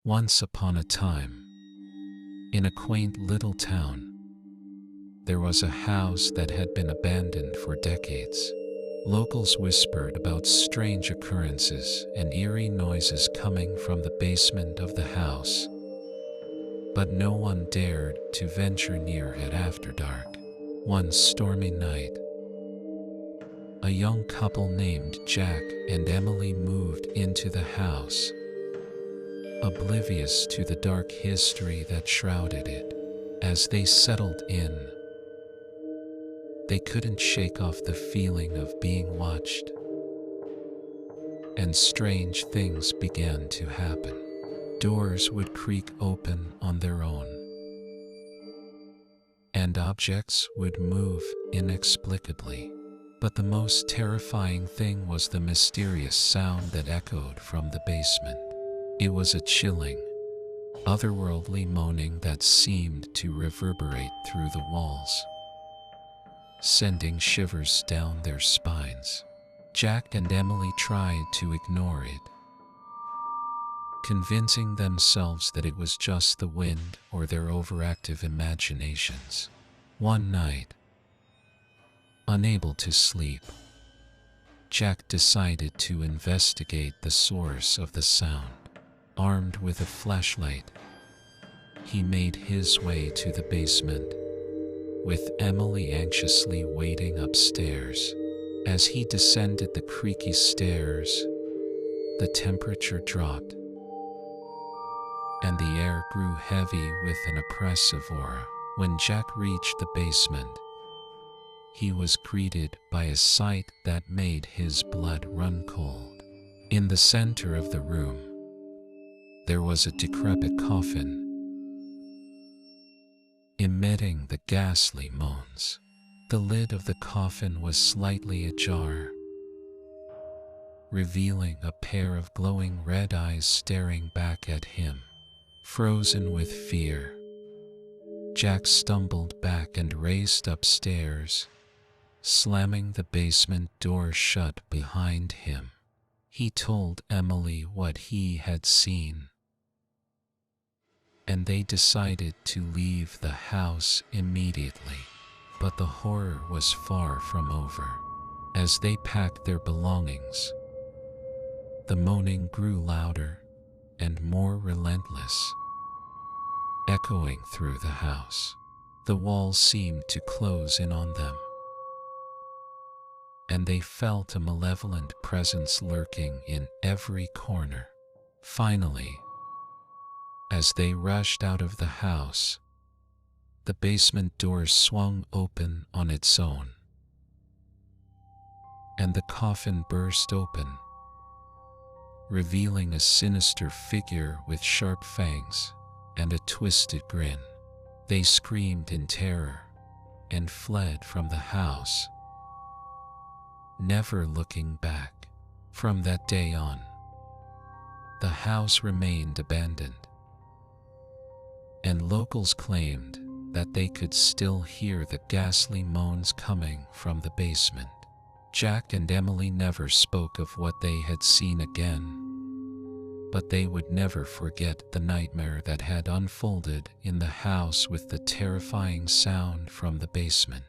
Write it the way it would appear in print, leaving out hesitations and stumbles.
Once upon a time, in a quaint little town, there was a house that had been abandoned for decades. Locals whispered about strange occurrences and eerie noises coming from the basement of the house, but no one dared to venture near it after dark. One stormy night, a young couple named Jack and Emily moved into the house, oblivious to the dark history that shrouded it. As they settled in, they couldn't shake off the feeling of being watched, and strange things began to happen. Doors would creak open on their own, and objects would move inexplicably. But the most terrifying thing was the mysterious sound that echoed from the basement. It was a chilling, otherworldly moaning that seemed to reverberate through the walls, sending shivers down their spines. Jack and Emily tried to ignore it, convincing themselves that it was just the wind or their overactive imaginations. One night, unable to sleep, Jack decided to investigate the source of the sound. Armed with a flashlight, he made his way to the basement, with Emily anxiously waiting upstairs. As he descended the creaky stairs, the temperature dropped, and the air grew heavy with an oppressive aura. When Jack reached the basement, he was greeted by a sight that made his blood run cold. In the center of the room, there was a decrepit coffin, emitting the ghastly moans. The lid of the coffin was slightly ajar, revealing a pair of glowing red eyes staring back at him. Frozen with fear, Jack stumbled back and raced upstairs, slamming the basement door shut behind him. He told Emily what he had seen, and they decided to leave the house immediately. But the horror was far from over. As they packed their belongings, the moaning grew louder and more relentless, echoing through the house. The walls seemed to close in on them, and they felt a malevolent presence lurking in every corner. Finally, as they rushed out of the house, the basement door swung open on its own, and the coffin burst open, revealing a sinister figure with sharp fangs and a twisted grin. They screamed in terror and fled from the house, never looking back. From that day on, the house remained abandoned, and locals claimed that they could still hear the ghastly moans coming from the basement. Jack and Emily never spoke of what they had seen again, but they would never forget the nightmare that had unfolded in the house with the terrifying sound from the basement.